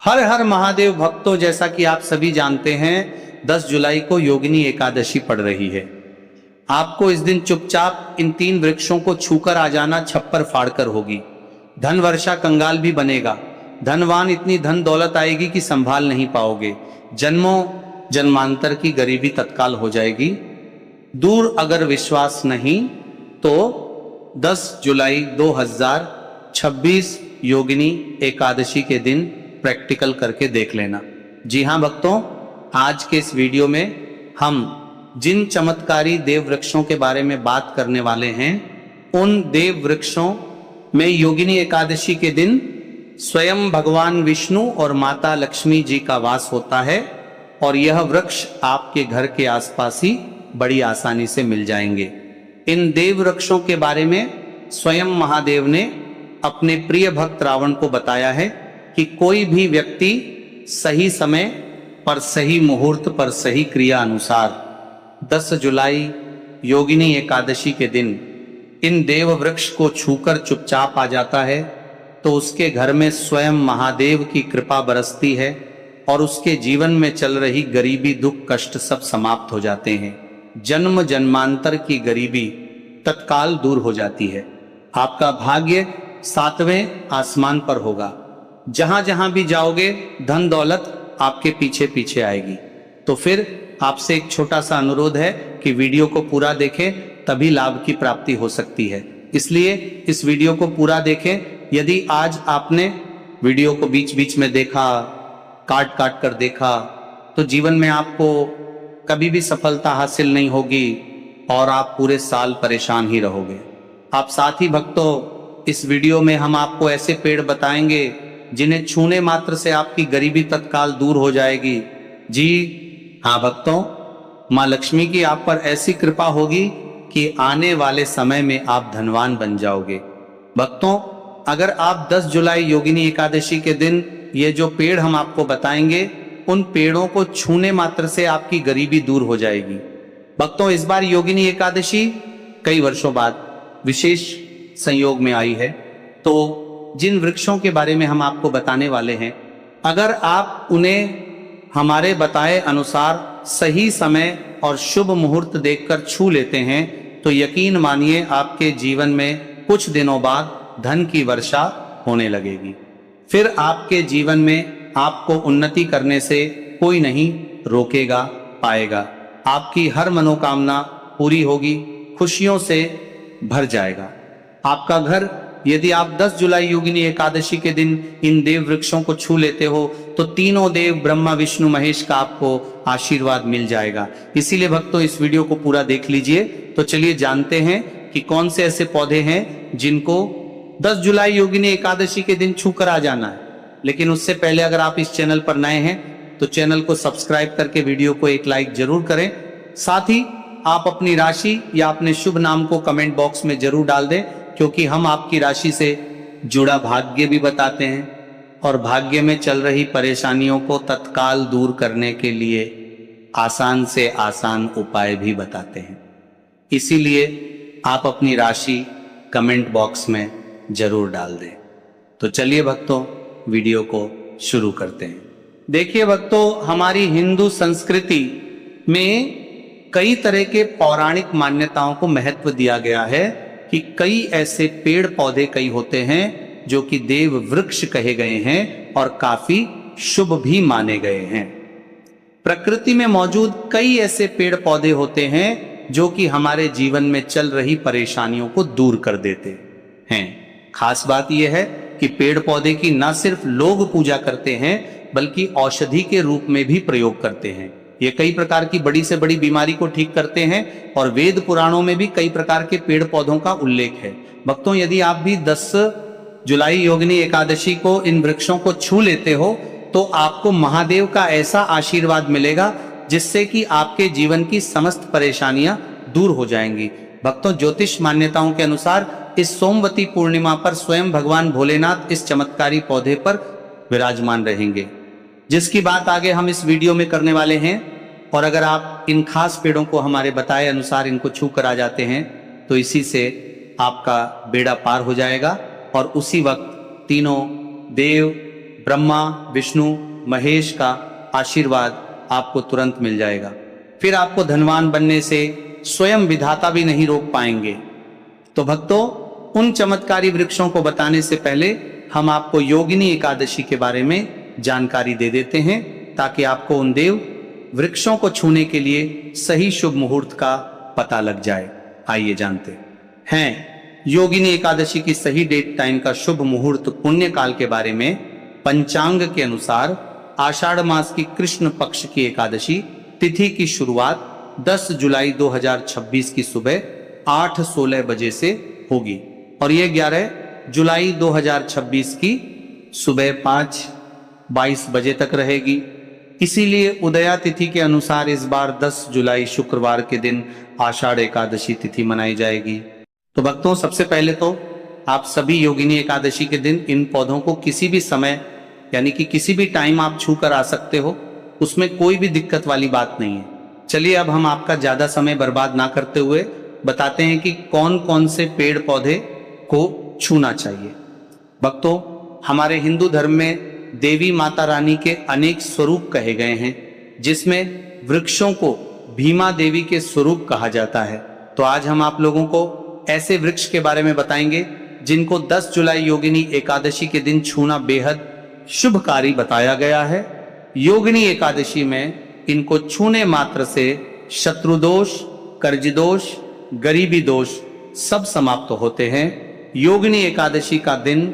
हर हर महादेव भक्तों, जैसा कि आप सभी जानते हैं 10 जुलाई को योगिनी एकादशी पड़ रही है। आपको इस दिन चुपचाप इन 3 वृक्षों को छूकर आ जाना छप्पर फाड़कर होगी। धन वर्षा कंगाल भी बनेगा। धनवान इतनी धन दौलत आएगी कि संभाल नहीं पाओगे। जन्मों जन्मांतर की गरीबी तत्काल हो जाएगी। दूर अगर विश्वास नहीं तो 10 जुलाई 2026 योगिनी एकादशी के दिन प्रैक्टिकल करके देख लेना। जी हाँ भक्तों, आज के इस वीडियो में हम जिन चमत्कारी देव वृक्षों के बारे में बात करने वाले हैं, उन देव वृक्षों में योगिनी एकादशी के दिन स्वयं भगवान विष्णु और माता लक्ष्मी जी का वास होता है और यह वृक्ष आपके घर के आसपास ही बड़ी आसानी से मिल जाएंगे। इन देव वृक्षों के बारे में स्वयं महादेव ने अपने प्रिय भक्त रावण को बताया है कि कोई भी व्यक्ति सही समय पर सही मुहूर्त पर सही क्रिया अनुसार 10 जुलाई योगिनी एकादशी के दिन इन देव वृक्ष को छूकर चुपचाप आ जाता है तो उसके घर में स्वयं महादेव की कृपा बरसती है और उसके जीवन में चल रही गरीबी, दुख, कष्ट सब समाप्त हो जाते हैं। जन्म जन्मांतर की गरीबी तत्काल दूर हो जाती है। आपका भाग्य 7वें आसमान पर होगा। जहां जहां भी जाओगे धन दौलत आपके पीछे पीछे आएगी। तो फिर आपसे एक छोटा सा अनुरोध है कि वीडियो को पूरा देखें, तभी लाभ की प्राप्ति हो सकती है। इसलिए इस वीडियो को पूरा देखें। यदि आज आपने वीडियो को बीच बीच में देखा, काट काट कर देखा, तो जीवन में आपको कभी भी सफलता हासिल नहीं होगी और आप पूरे साल परेशान ही रहोगे। आप साथ ही भक्तों, इस वीडियो में हम आपको ऐसे पेड़ बताएंगे जिन्हें छूने मात्र से आपकी गरीबी तत्काल दूर हो जाएगी। जी हाँ भक्तों, माँ लक्ष्मी की आप पर ऐसी कृपा होगी कि आने वाले समय में आप धनवान बन जाओगे। भक्तों, अगर आप 10 जुलाई योगिनी एकादशी के दिन ये जो पेड़ हम आपको बताएंगे, उन पेड़ों को छूने मात्र से आपकी गरीबी दूर हो जाएगी। भक्तों, इस बार योगिनी एकादशी कई वर्षों बाद विशेष संयोग में आई है, तो जिन वृक्षों के बारे में हम आपको बताने वाले हैं, अगर आप उन्हें हमारे बताए अनुसार सही समय और शुभ मुहूर्त देखकर छू लेते हैं तो यकीन मानिए आपके जीवन में कुछ दिनों बाद धन की वर्षा होने लगेगी। फिर आपके जीवन में आपको उन्नति करने से कोई नहीं रोकेगा पाएगा। आपकी हर मनोकामना पूरी होगी, खुशियों से भर जाएगा आपका घर। यदि आप 10 जुलाई योगिनी एकादशी के दिन इन देव वृक्षों को छू लेते हो तो तीनों देव ब्रह्मा विष्णु महेश का आपको आशीर्वाद मिल जाएगा। इसीलिए भक्तों, इस वीडियो को पूरा देख लीजिए। तो चलिए जानते हैं कि कौन से ऐसे पौधे हैं जिनको 10 जुलाई योगिनी एकादशी के दिन छू कर आ जाना है। लेकिन उससे पहले अगर आप इस चैनल पर नए हैं तो चैनल को सब्सक्राइब करके वीडियो को एक लाइक जरूर करें। साथ ही आप अपनी राशि या अपने शुभ नाम को कमेंट बॉक्स में जरूर डाल दें, क्योंकि हम आपकी राशि से जुड़ा भाग्य भी बताते हैं और भाग्य में चल रही परेशानियों को तत्काल दूर करने के लिए आसान से आसान उपाय भी बताते हैं। इसीलिए आप अपनी राशि कमेंट बॉक्स में जरूर डाल दें। तो चलिए भक्तों, वीडियो को शुरू करते हैं। देखिए भक्तों, हमारी हिंदू संस्कृति में कई तरह के पौराणिक मान्यताओं को महत्व दिया गया है कि कई ऐसे पेड़ पौधे कई होते हैं जो कि देव वृक्ष कहे गए हैं और काफी शुभ भी माने गए हैं। प्रकृति में मौजूद कई ऐसे पेड़ पौधे होते हैं जो कि हमारे जीवन में चल रही परेशानियों को दूर कर देते हैं। खास बात यह है कि पेड़ पौधे की न सिर्फ लोग पूजा करते हैं बल्कि औषधि के रूप में भी प्रयोग करते हैं। ये कई प्रकार की बड़ी से बड़ी बीमारी को ठीक करते हैं और वेद पुराणों में भी कई प्रकार के पेड़ पौधों का उल्लेख है। भक्तों, यदि आप भी 10 जुलाई योगिनी एकादशी को इन वृक्षों को छू लेते हो तो आपको महादेव का ऐसा आशीर्वाद मिलेगा जिससे कि आपके जीवन की समस्त परेशानियां दूर हो जाएंगी। भक्तों, ज्योतिष मान्यताओं के अनुसार इस सोमवती पूर्णिमा पर स्वयं भगवान भोलेनाथ इस चमत्कारी पौधे पर विराजमान रहेंगे, जिसकी बात आगे हम इस वीडियो में करने वाले हैं। और अगर आप इन खास पेड़ों को हमारे बताए अनुसार इनको छू कर आ जाते हैं तो इसी से आपका बेड़ा पार हो जाएगा और उसी वक्त तीनों देव ब्रह्मा, विष्णु, महेश का आशीर्वाद आपको तुरंत मिल जाएगा। फिर आपको धनवान बनने से स्वयं विधाता भी नहीं रोक पाएंगे। तो भक्तों, उन चमत्कारी वृक्षों को बताने से पहले हम आपको योगिनी एकादशी के बारे में जानकारी दे देते हैं, ताकि आपको उन देव वृक्षों को छूने के लिए सही शुभ मुहूर्त का पता लग जाए। आइए जानते हैं योगिनी एकादशी की सही डेट टाइम का शुभ मुहूर्त पुण्य काल के बारे में। पंचांग के अनुसार आषाढ़ मास की कृष्ण पक्ष की एकादशी तिथि की शुरुआत 10 जुलाई 2026 की सुबह 8:16 बजे से होगी और ये 11 जुलाई 2026 की सुबह 5:22 बजे तक रहेगी। इसीलिए उदया तिथि के अनुसार इस बार 10 जुलाई शुक्रवार के दिन आषाढ़ एकादशी तिथि मनाई जाएगी। तो भक्तों, सबसे पहले तो आप सभी योगिनी एकादशी के दिन इन पौधों को किसी भी समय यानी कि किसी भी टाइम आप छू कर आ सकते हो, उसमें कोई भी दिक्कत वाली बात नहीं है। चलिए अब हम आपका ज्यादा समय बर्बाद ना करते हुए बताते हैं कि कौन कौन से पेड़ पौधे को छूना चाहिए। भक्तों, हमारे हिंदू धर्म में देवी माता रानी के अनेक स्वरूप कहे गए हैं, जिसमें वृक्षों को भीमा देवी के स्वरूप कहा जाता है। तो आज हम आप लोगों को ऐसे वृक्ष के बारे में बताएंगे जिनको 10 जुलाई योगिनी एकादशी के दिन छूना बेहद शुभकारी बताया गया है। योगिनी एकादशी में इनको छूने मात्र से शत्रु दोष, कर्ज दोष, गरीबी दोष सब समाप्त होते हैं। योगिनी एकादशी का दिन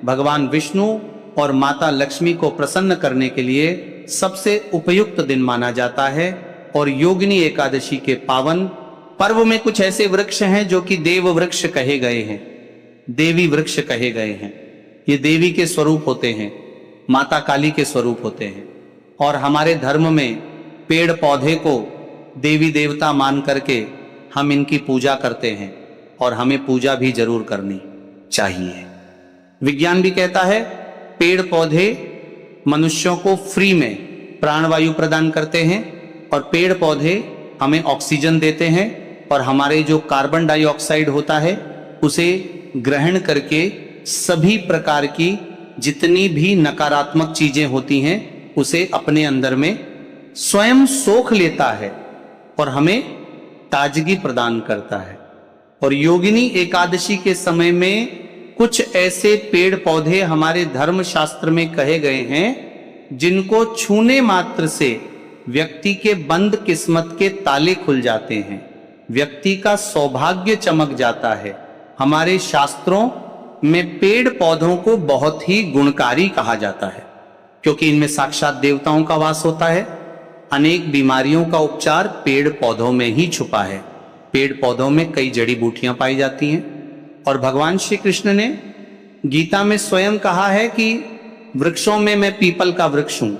भगवान विष्णु और माता लक्ष्मी को प्रसन्न करने के लिए सबसे उपयुक्त दिन माना जाता है और योगिनी एकादशी के पावन पर्व में कुछ ऐसे वृक्ष हैं जो कि देव वृक्ष कहे गए हैं, देवी वृक्ष कहे गए हैं। ये देवी के स्वरूप होते हैं, माता काली के स्वरूप होते हैं और हमारे धर्म में पेड़ पौधे को देवी देवता मान करके हम इनकी पूजा करते हैं और हमें पूजा भी जरूर करनी चाहिए। विज्ञान भी कहता है पेड़ पौधे मनुष्यों को फ्री में प्राणवायु प्रदान करते हैं और पेड़ पौधे हमें ऑक्सीजन देते हैं और हमारे जो कार्बन डाइऑक्साइड होता है उसे ग्रहण करके सभी प्रकार की जितनी भी नकारात्मक चीजें होती हैं उसे अपने अंदर में स्वयं सोख लेता है और हमें ताजगी प्रदान करता है। और योगिनी एकादशी के समय में कुछ ऐसे पेड़ पौधे हमारे धर्म शास्त्र में कहे गए हैं जिनको छूने मात्र से व्यक्ति के बंद किस्मत के ताले खुल जाते हैं, व्यक्ति का सौभाग्य चमक जाता है। हमारे शास्त्रों में पेड़ पौधों को बहुत ही गुणकारी कहा जाता है क्योंकि इनमें साक्षात देवताओं का वास होता है। अनेक बीमारियों का उपचार पेड़ पौधों में ही छुपा है। पेड़ पौधों में कई जड़ी बूटियां पाई जाती हैं और भगवान श्री कृष्ण ने गीता में स्वयं कहा है कि वृक्षों में मैं पीपल का वृक्ष हूं।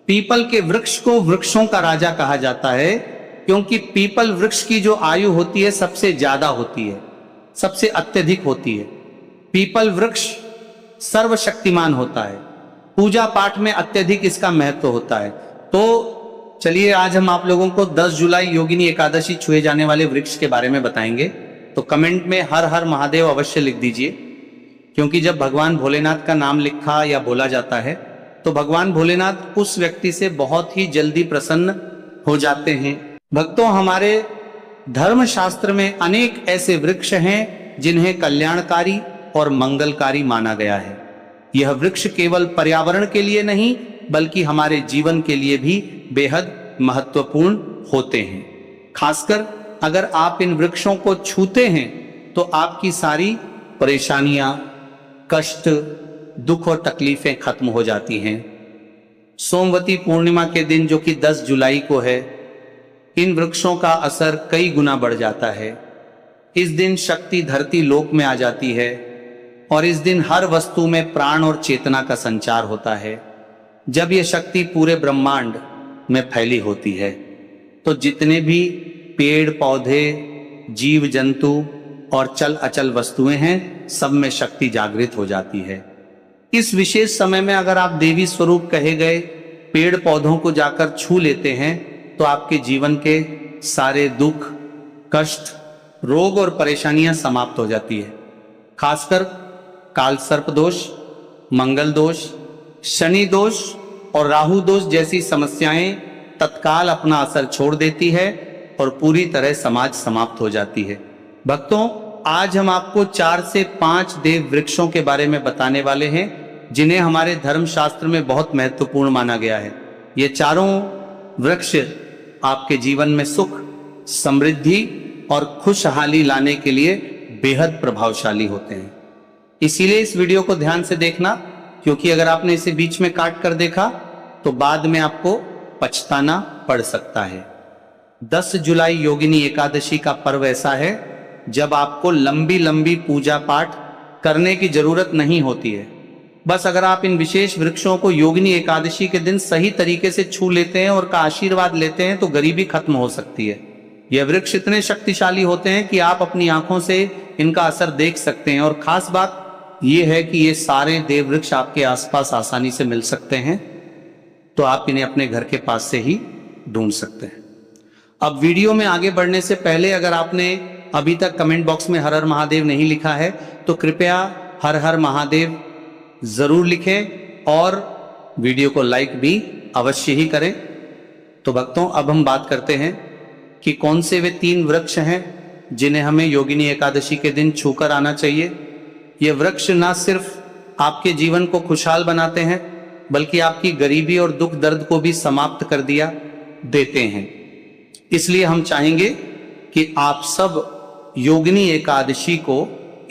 पीपल के वृक्ष को वृक्षों का राजा कहा जाता है क्योंकि पीपल वृक्ष की जो आयु होती है सबसे ज्यादा होती है, सबसे अत्यधिक होती है। पीपल वृक्ष सर्वशक्तिमान होता है, पूजा पाठ में अत्यधिक इसका महत्व होता है। तो चलिए आज हम आप लोगों को 10 जुलाई योगिनी एकादशी छुए जाने वाले वृक्ष के बारे में बताएंगे। तो कमेंट में हर हर महादेव अवश्य लिख दीजिए, क्योंकि जब भगवान भोलेनाथ का नाम लिखा या बोला जाता है तो भगवान भोलेनाथ उस व्यक्ति से बहुत ही जल्दी प्रसन्न हो जाते हैं। भक्तों, हमारे धर्म शास्त्र में अनेक ऐसे वृक्ष हैं जिन्हें कल्याणकारी और मंगलकारी माना गया है। यह वृक्ष केवल पर्यावरण के लिए नहीं बल्कि हमारे जीवन के लिए भी बेहद महत्वपूर्ण होते हैं। खासकर अगर आप इन वृक्षों को छूते हैं तो आपकी सारी परेशानियां, कष्ट, दुख और तकलीफें खत्म हो जाती हैं। सोमवती पूर्णिमा के दिन जो कि 10 जुलाई को है, इन वृक्षों का असर कई गुना बढ़ जाता है। इस दिन शक्ति धरती लोक में आ जाती है और इस दिन हर वस्तु में प्राण और चेतना का संचार होता है। जब यह शक्ति पूरे ब्रह्मांड में फैली होती है तो जितने भी पेड़ पौधे, जीव जंतु और चल अचल वस्तुएं हैं, सब में शक्ति जागृत हो जाती है। इस विशेष समय में अगर आप देवी स्वरूप कहे गए पेड़ पौधों को जाकर छू लेते हैं तो आपके जीवन के सारे दुख, कष्ट, रोग और परेशानियां समाप्त हो जाती है। खासकर काल सर्प दोष, मंगल दोष, शनि दोष और राहु दोष जैसी समस्याएं तत्काल अपना असर छोड़ देती है और पूरी तरह समाज समाप्त हो जाती है। भक्तों, आज हम आपको 4 से 5 देव वृक्षों के बारे में बताने वाले हैं जिन्हें हमारे धर्मशास्त्र में बहुत महत्वपूर्ण माना गया है। ये चारों वृक्ष आपके जीवन में सुख, समृद्धि और खुशहाली लाने के लिए बेहद प्रभावशाली होते हैं। इसीलिए इस वीडियो को ध्यान से देखना, क्योंकि अगर आपने इसे बीच में काट कर देखा तो बाद में आपको पछताना पड़ सकता है। 10 जुलाई योगिनी एकादशी का पर्व ऐसा है जब आपको लंबी लंबी पूजा पाठ करने की जरूरत नहीं होती है। बस अगर आप इन विशेष वृक्षों को योगिनी एकादशी के दिन सही तरीके से छू लेते हैं और का आशीर्वाद लेते हैं तो गरीबी खत्म हो सकती है। यह वृक्ष इतने शक्तिशाली होते हैं कि आप अपनी आंखों से इनका असर देख सकते हैं, और खास बात यह है कि ये सारे देव वृक्ष आपके आसपास आसानी से मिल सकते हैं, तो आप इन्हें अपने घर के पास से ही ढूंढ सकते हैं। अब वीडियो में आगे बढ़ने से पहले अगर आपने अभी तक कमेंट बॉक्स में हर हर महादेव नहीं लिखा है तो कृपया हर हर महादेव जरूर लिखें और वीडियो को लाइक भी अवश्य ही करें। तो भक्तों, अब हम बात करते हैं कि कौन से वे 3 वृक्ष हैं जिन्हें हमें योगिनी एकादशी के दिन छूकर आना चाहिए। ये वृक्ष ना सिर्फ आपके जीवन को खुशहाल बनाते हैं बल्कि आपकी गरीबी और दुख दर्द को भी समाप्त कर दिया देते हैं। इसलिए हम चाहेंगे कि आप सब योगिनी एकादशी को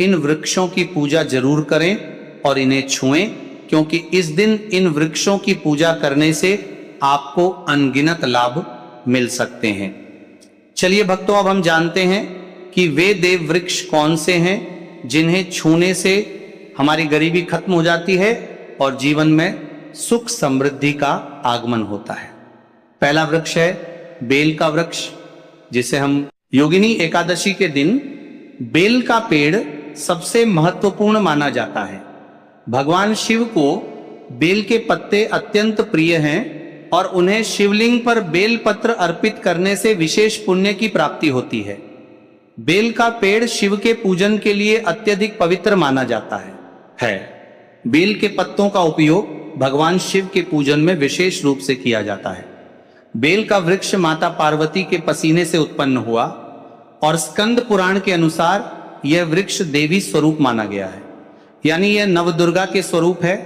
इन वृक्षों की पूजा जरूर करें और इन्हें छुएं, क्योंकि इस दिन इन वृक्षों की पूजा करने से आपको अनगिनत लाभ मिल सकते हैं। चलिए भक्तों, अब हम जानते हैं कि वे देव वृक्ष कौन से हैं जिन्हें छूने से हमारी गरीबी खत्म हो जाती है और जीवन में सुख समृद्धि का आगमन होता है। पहला वृक्ष है बेल का वृक्ष, जिसे हम योगिनी एकादशी के दिन बेल का पेड़ सबसे महत्वपूर्ण माना जाता है। भगवान शिव को बेल के पत्ते अत्यंत प्रिय हैं और उन्हें शिवलिंग पर बेल पत्र अर्पित करने से विशेष पुण्य की प्राप्ति होती है। बेल का पेड़ शिव के पूजन के लिए अत्यधिक पवित्र माना जाता है। बेल के पत्तों का उपयोग भगवान शिव के पूजन में विशेष रूप से किया जाता है। बेल का वृक्ष माता पार्वती के पसीने से उत्पन्न हुआ और स्कंद पुराण के अनुसार यह वृक्ष देवी स्वरूप माना गया है, यानी यह नवदुर्गा के स्वरूप है।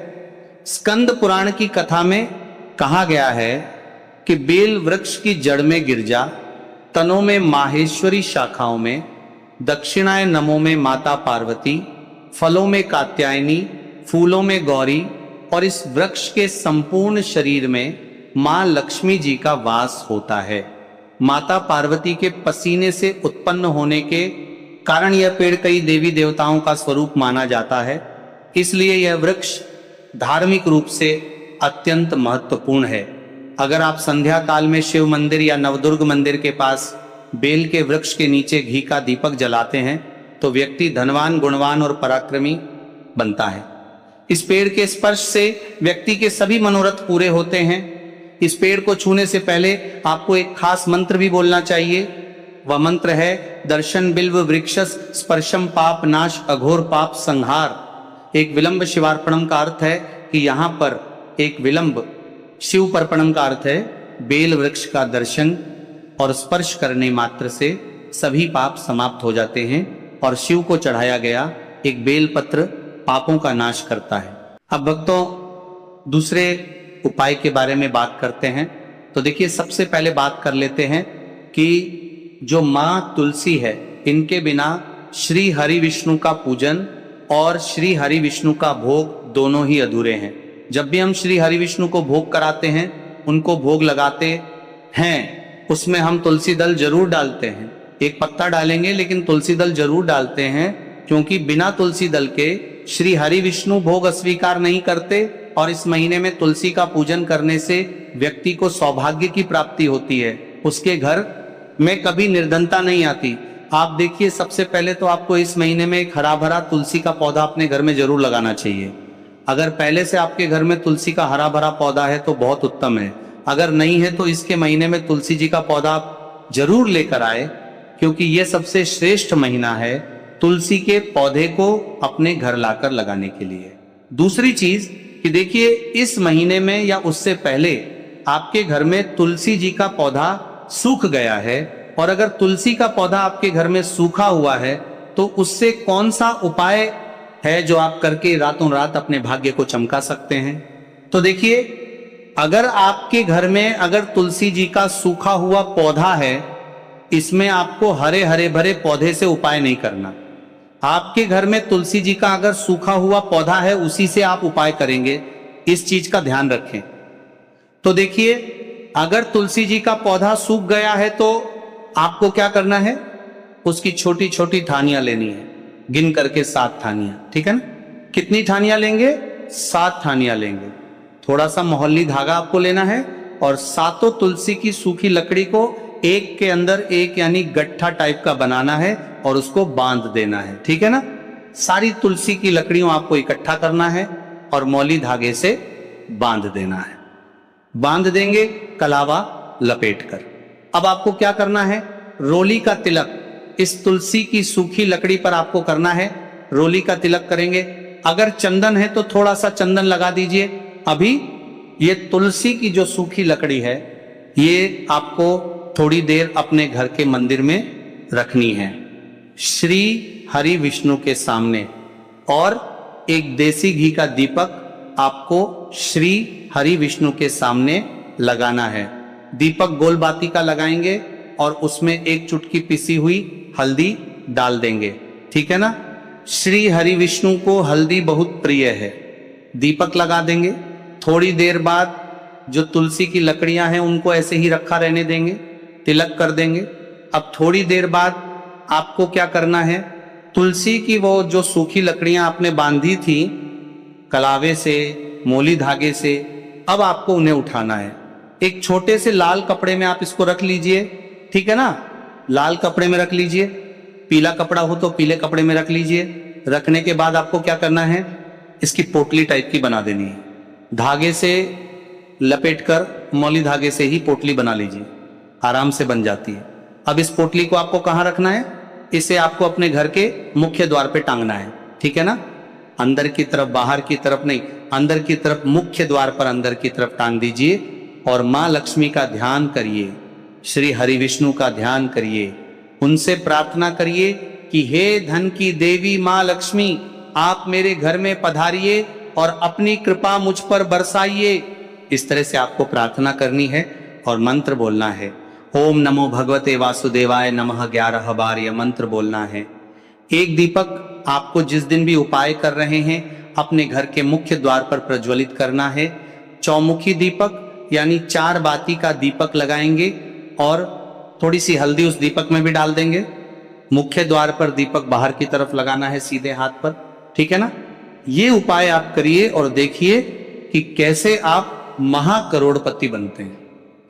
स्कंद पुराण की कथा में कहा गया है कि बेल वृक्ष की जड़ में गिरजा, तनों में माहेश्वरी शाखाओं में, दक्षिणाय नमों में माता पार्वती, फलों में कात्यायनी, फूलों में गौरी और इस वृक्ष के संपूर्ण शरीर में मां लक्ष्मी जी का वास होता है। माता पार्वती के पसीने से उत्पन्न होने के कारण यह पेड़ कई देवी देवताओं का स्वरूप माना जाता है। इसलिए यह वृक्ष धार्मिक रूप से अत्यंत महत्वपूर्ण है। अगर आप संध्या काल में शिव मंदिर या नवदुर्ग मंदिर के पास बेल के वृक्ष के नीचे घी का दीपक जलाते हैं तो व्यक्ति धनवान, गुणवान और पराक्रमी बनता है। इस पेड़ के स्पर्श से व्यक्ति के सभी मनोरथ पूरे होते हैं। इस पेड़ को छूने से पहले आपको एक खास मंत्र भी बोलना चाहिए। वह मंत्र है दर्शन बिल्व वृक्षस स्पर्शम पाप नाश अघोर पाप संहार। एक विलंब शिवार्पणम का अर्थ है कि यहाँ पर एक विलंब शिव पर्पणम का अर्थ है बेल वृक्ष का दर्शन और स्पर्श करने मात्र से सभी पाप समाप्त हो जाते हैं और शिव को चढ़ाया गया एक बेल पत्र पापों का नाश करता है। अब भक्तों, दूसरे उपाय के बारे में बात करते हैं। तो देखिए, सबसे पहले बात कर लेते हैं कि जो मां तुलसी है, इनके बिना श्री हरि विष्णु का पूजन और श्री हरि विष्णु का भोग दोनों ही अधूरे हैं। जब भी हम श्री हरि विष्णु को भोग कराते हैं, उनको भोग लगाते हैं, उसमें हम तुलसी दल जरूर डालते हैं। एक पत्ता डालेंगे लेकिन तुलसी दल जरूर डालते हैं, क्योंकि बिना तुलसी दल के श्री हरि विष्णु भोग अस्वीकार नहीं करते। और इस महीने में तुलसी का पूजन करने से व्यक्ति को सौभाग्य की प्राप्ति होती है, उसके घर में कभी निर्धनता नहीं आती। आप देखिए, सबसे पहले तो आपको इस महीने में एक हरा भरा तुलसी का पौधा अपने घर में जरूर लगाना चाहिए। अगर पहले से आपके घर में तुलसी का हरा भरा पौधा है तो बहुत उत्तम है। अगर नहीं है तो इसके महीने में तुलसी जी का पौधा जरूर लेकर आए, क्योंकि यह सबसे श्रेष्ठ महीना है तुलसी के पौधे को अपने घर लाकर लगाने के लिए। दूसरी चीज, कि देखिए इस महीने में या उससे पहले आपके घर में तुलसी जी का पौधा सूख गया है, और अगर तुलसी का पौधा आपके घर में सूखा हुआ है तो उससे कौन सा उपाय है जो आप करके रातों रात अपने भाग्य को चमका सकते हैं। तो देखिए, अगर आपके घर में अगर तुलसी जी का सूखा हुआ पौधा है, इसमें आपको हरे हरे भरे पौधे से उपाय नहीं करना। आपके घर में तुलसी जी का अगर सूखा हुआ पौधा है, उसी से आप उपाय करेंगे, इस चीज का ध्यान रखें। तो देखिए, अगर तुलसी जी का पौधा सूख गया है तो आपको क्या करना है, उसकी छोटी छोटी ठानियां लेनी है, गिन करके 7 ठानियां, ठीक है ना। कितनी ठानियां लेंगे, 7 ठानियां लेंगे। थोड़ा सा मोहल्ली धागा आपको लेना है और 7 तुलसी की सूखी लकड़ी को एक के अंदर एक यानी गट्ठा टाइप का बनाना है और उसको बांध देना है, ठीक है ना। सारी तुलसी की लकड़ियों आपको इकट्ठा करना है और मौली धागे से बांध देना है। बांध देंगे कलावा लपेट कर। अब आपको क्या करना है, रोली का तिलक इस तुलसी की सूखी लकड़ी पर आपको करना है। रोली का तिलक करेंगे। अगर चंदन है तो थोड़ा सा चंदन लगा दीजिए। अभी ये तुलसी की जो सूखी लकड़ी है, ये आपको थोड़ी देर अपने घर के मंदिर में रखनी है, श्री हरि विष्णु के सामने, और एक देसी घी का दीपक आपको श्री हरि विष्णु के सामने लगाना है। दीपक गोल बाती का लगाएंगे और उसमें एक चुटकी पिसी हुई हल्दी डाल देंगे, ठीक है ना। श्री हरि विष्णु को हल्दी बहुत प्रिय है। दीपक लगा देंगे। थोड़ी देर बाद जो तुलसी की लकड़ियां हैं उनको ऐसे ही रखा रहने देंगे, तिलक कर देंगे। अब थोड़ी देर बाद आपको क्या करना है, तुलसी की वो जो सूखी लकड़ियां आपने बांधी थी कलावे से, मोली धागे से, अब आपको उन्हें उठाना है। एक छोटे से लाल कपड़े में आप इसको रख लीजिए, ठीक है ना। लाल कपड़े में रख लीजिए, पीला कपड़ा हो तो पीले कपड़े में रख लीजिए। रखने के बाद आपको क्या करना है, इसकी पोटली टाइप की बना देनी है। धागे से लपेटकर मौली धागे से ही पोटली बना लीजिए, आराम से बन जाती है। अब इस पोटली को आपको कहाँ रखना है, इसे आपको अपने घर के मुख्य द्वार पे टांगना है, ठीक है ना। अंदर की तरफ, बाहर की तरफ नहीं, अंदर की तरफ, मुख्य द्वार पर अंदर की तरफ टांग दीजिए और माँ लक्ष्मी का ध्यान करिए, श्री हरि विष्णु का ध्यान करिए। उनसे प्रार्थना करिए कि हे धन की देवी माँ लक्ष्मी, आप मेरे घर में पधारिए और अपनी कृपा मुझ पर बरसाइए। इस तरह से आपको प्रार्थना करनी है और मंत्र बोलना है। ओम नमो भगवते वासुदेवाय नमः 11 बार यह मंत्र बोलना है। एक दीपक आपको जिस दिन भी उपाय कर रहे हैं अपने घर के मुख्य द्वार पर प्रज्वलित करना है। चौमुखी दीपक यानी 4 बाती का दीपक लगाएंगे और थोड़ी सी हल्दी उस दीपक में भी डाल देंगे। मुख्य द्वार पर दीपक बाहर की तरफ लगाना है, सीधे हाथ पर, ठीक है ना। ये उपाय आप करिए और देखिए कि कैसे आप महाकरोड़पति बनते हैं,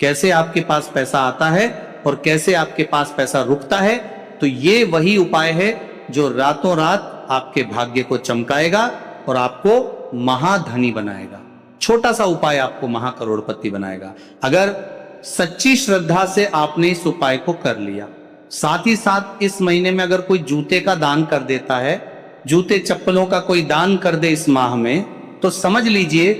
कैसे आपके पास पैसा आता है और कैसे आपके पास पैसा रुकता है। तो ये वही उपाय है जो रातों रात आपके भाग्य को चमकाएगा और आपको महाधनी बनाएगा। छोटा सा उपाय आपको महाकरोड़पति बनाएगा, अगर सच्ची श्रद्धा से आपने इस उपाय को कर लिया। साथ ही साथ इस महीने में अगर कोई जूते का दान कर देता है, जूते चप्पलों का कोई दान कर दे इस माह में, तो समझ लीजिए